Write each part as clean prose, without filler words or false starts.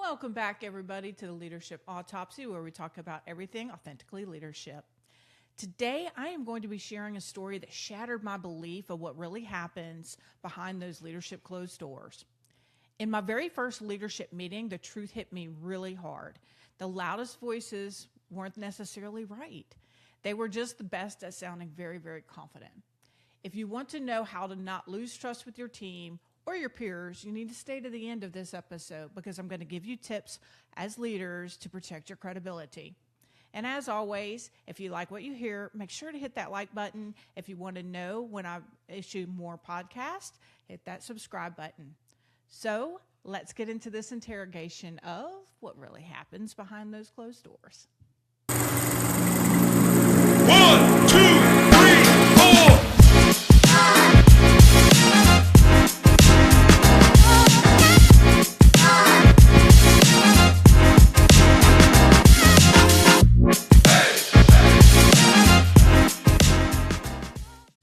Welcome back, everybody, to the Leadership Autopsy, where we talk about everything authentically leadership. Today, I am going to be sharing a story that shattered my belief of what really happens behind those leadership closed doors. In my very first leadership meeting, the truth hit me really hard. The loudest voices weren't necessarily right. They were just the best at sounding very, very confident. If you want to know how to not lose trust with your team or your peers, you need to stay to the end of this episode because I'm going to give you tips as leaders to protect your credibility. And as always, if you like what you hear, make sure to hit that like button. If you want to know when I issue more podcasts, hit that subscribe button. So let's get into this interrogation of what really happens behind those closed doors. 1, 2, 3, 4.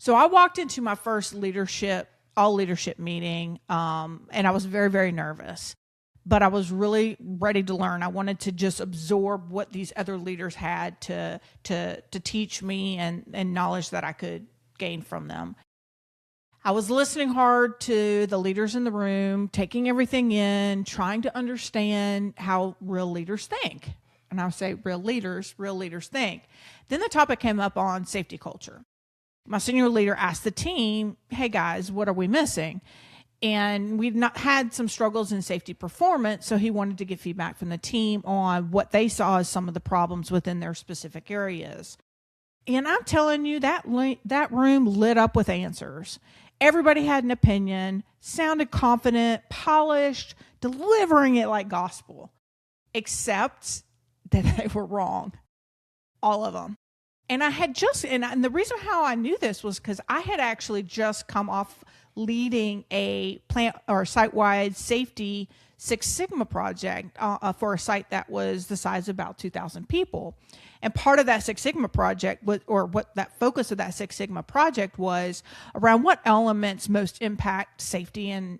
So I walked into my first all leadership meeting, and I was very, very nervous, but I was really ready to learn. I wanted to just absorb what these other leaders had to teach me and knowledge that I could gain from them. I was listening hard to the leaders in the room, taking everything in, trying to understand how real leaders think. And I would say real leaders think. Then the topic came up on safety culture. My senior leader asked the team, hey guys, what are we missing? And we'd not had some struggles in safety performance, so he wanted to get feedback from the team on what they saw as some of the problems within their specific areas. And I'm telling you, that room lit up with answers. Everybody had an opinion, sounded confident, polished, delivering it like gospel, except that they were wrong. All of them. And I had and the reason how I knew this was because I had actually just come off leading a plant or site-wide safety Six Sigma project for a site that was the size of about 2,000 people. And part of that Six Sigma project what that focus of that Six Sigma project was around what elements most impact safety and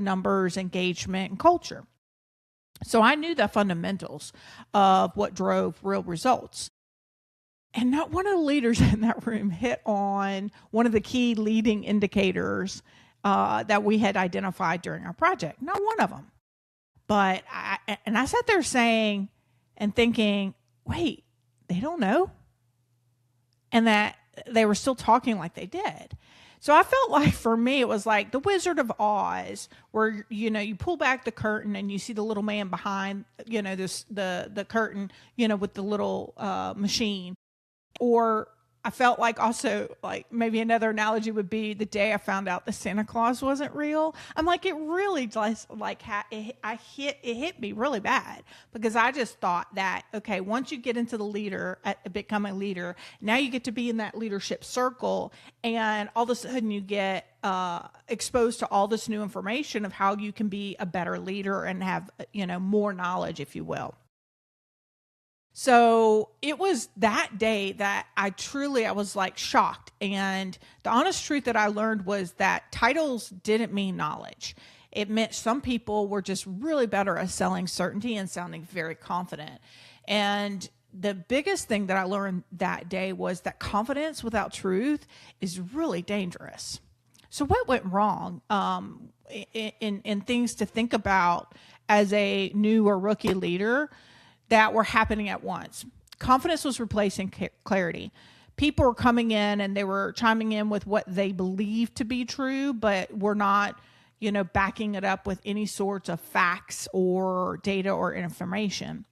numbers, engagement, and culture. So I knew the fundamentals of what drove real results. And not one of the leaders in that room hit on one of the key leading indicators that we had identified during our project. Not one of them. But I sat there saying and thinking, wait, they don't know? And that they were still talking like they did. So I felt like for me, it was like the Wizard of Oz, where, you pull back the curtain and you see the little man behind, the curtain, with the little machine. Or I felt like also, like maybe another analogy would be the day I found out the Santa Claus wasn't real. I'm like, it really does, it hit me really bad because I just thought that, okay, once you get into become a leader, now you get to be in that leadership circle, and all of a sudden you get exposed to all this new information of how you can be a better leader and have, more knowledge, if you will. So it was that day that I was like shocked. And the honest truth that I learned was that titles didn't mean knowledge. It meant some people were just really better at selling certainty and sounding very confident. And the biggest thing that I learned that day was that confidence without truth is really dangerous. So what went wrong in things to think about as a new or rookie leader that were happening at once? Confidence was replacing clarity. People were coming in and they were chiming in with what they believed to be true, but were not, backing it up with any sorts of facts or data or information.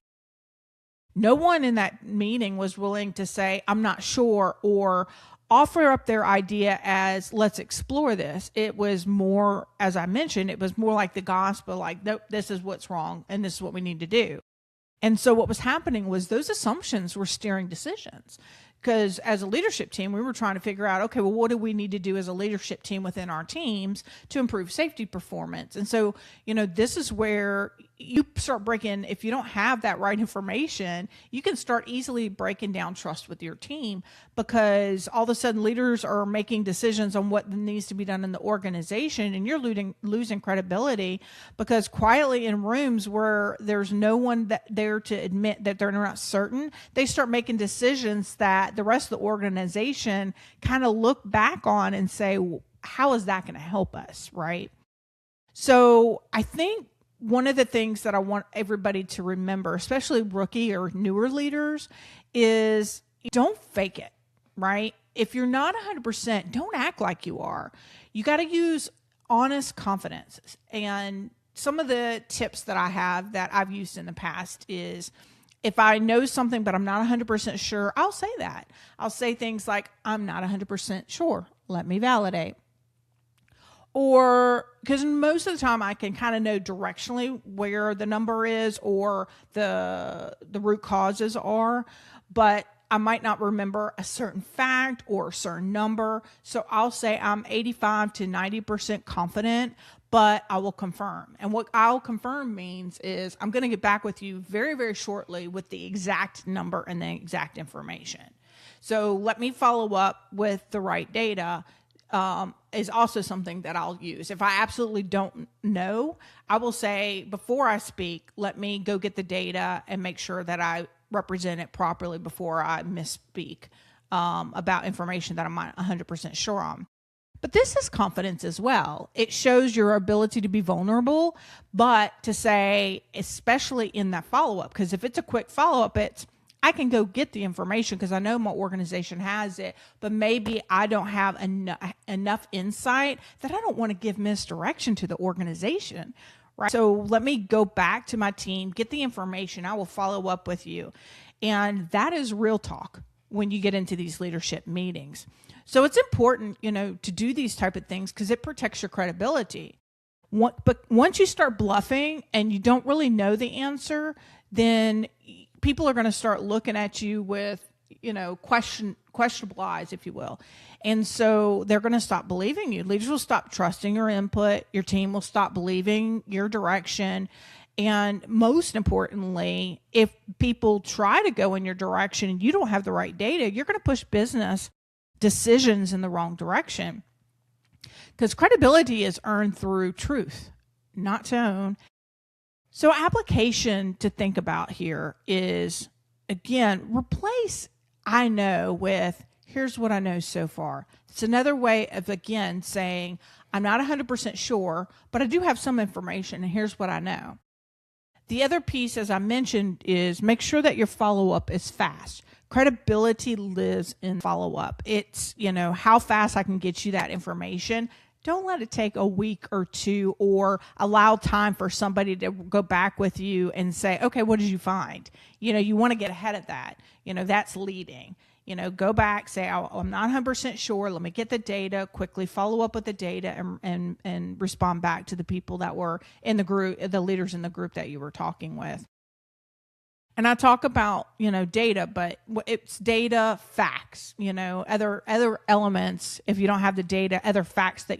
No one in that meeting was willing to say, I'm not sure, or offer up their idea as, let's explore this. It was more, as I mentioned, it was more like the gospel, like, nope, this is what's wrong and this is what we need to do. And so what was happening was those assumptions were steering decisions. Because as a leadership team, we were trying to figure out, okay, well, what do we need to do as a leadership team within our teams to improve safety performance? And so, this is where you start breaking, if you don't have that right information, you can start easily breaking down trust with your team, because all of a sudden leaders are making decisions on what needs to be done in the organization, and you're losing credibility, because quietly in rooms where there's no one there to admit that they're not certain, they start making decisions that the rest of the organization kind of look back on and say, well, how is that going to help us, right? So I think one of the things that I want everybody to remember, especially rookie or newer leaders, is don't fake it, right? If you're not 100%, don't act like you are. You got to use honest confidence. And some of the tips that I have that I've used in the past is, if I know something but I'm not 100% sure, I'll say that. I'll say things like, I'm not 100% sure. Let me validate. Or, because most of the time I can kind of know directionally where the number is or the root causes are, but I might not remember a certain fact or a certain number. So I'll say I'm 85 to 90% confident, but I will confirm. And what I'll confirm means is I'm going to get back with you very, very shortly with the exact number and the exact information. So let me follow up with the right data. Is also something that I'll use. If I absolutely don't know, I will say, before I speak, let me go get the data and make sure that I represent it properly before I misspeak about information that I'm not 100% sure on. But this is confidence as well. It shows your ability to be vulnerable, but to say, especially in that follow-up, because if it's a quick follow-up, I can go get the information because I know my organization has it, but maybe I don't have enough insight that I don't want to give misdirection to the organization, right? So let me go back to my team, get the information. I will follow up with you. And that is real talk when you get into these leadership meetings. So it's important, to do these type of things because it protects your credibility. But once you start bluffing and you don't really know the answer, then people are going to start looking at you with, questionable eyes, if you will. And so they're going to stop believing you. Leaders will stop trusting your input. Your team will stop believing your direction. And most importantly, if people try to go in your direction and you don't have the right data, you're going to push business decisions in the wrong direction. Because credibility is earned through truth, not tone. So application to think about here is, again, replace I know with here's what I know so far. It's another way of, again, saying I'm not 100% sure, but I do have some information, and here's what I know. The other piece, as I mentioned, is make sure that your follow-up is fast. Credibility lives in follow-up. It's, how fast I can get you that information. Don't let it take a week or two, or allow time for somebody to go back with you and say, okay, what did you find? You want to get ahead of that. That's leading. Go back, say, I'm not 100% sure. Let me get the data, quickly follow up with the data and respond back to the people that were in the group, the leaders in the group that you were talking with. And I talk about, data, but it's data, facts, other elements. If you don't have the data, other facts that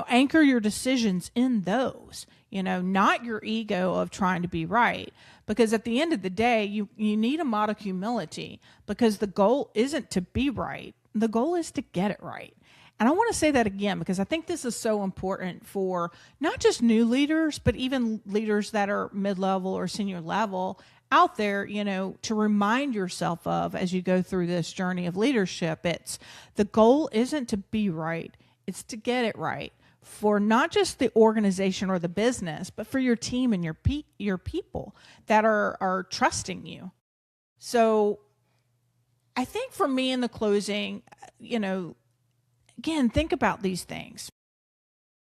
anchor your decisions in those, not your ego of trying to be right. Because at the end of the day, you need a model of humility, because the goal isn't to be right. The goal is to get it right. And I want to say that again, because I think this is so important for not just new leaders, but even leaders that are mid-level or senior level out there, to remind yourself of as you go through this journey of leadership. It's the goal isn't to be right. It's to get it right for not just the organization or the business, but for your team and your people that are trusting you. So I think for me in the closing, again, think about these things.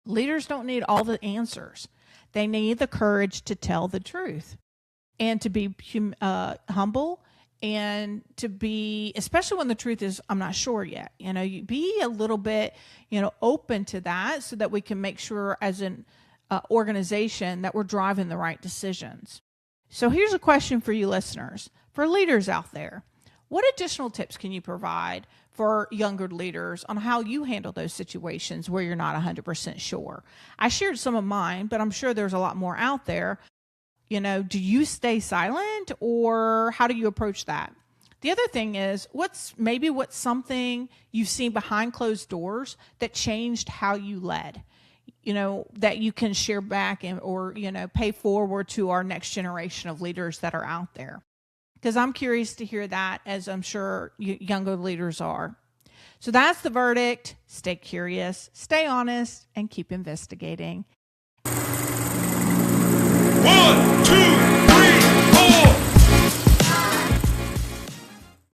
Leaders don't need all the answers. They need the courage to tell the truth and to be humble, and to be, especially when the truth is, I'm not sure yet. You be a little bit, open to that, so that we can make sure as an organization that we're driving the right decisions. So here's a question for you listeners, for leaders out there. What additional tips can you provide for younger leaders on how you handle those situations where you're not 100% sure? I shared some of mine, but I'm sure there's a lot more out there. Do you stay silent, or how do you approach that? The other thing is, what's something you've seen behind closed doors that changed how you led? That you can share back or pay forward to our next generation of leaders that are out there. Because I'm curious to hear that, as I'm sure younger leaders are. So that's the verdict. Stay curious, stay honest, and keep investigating.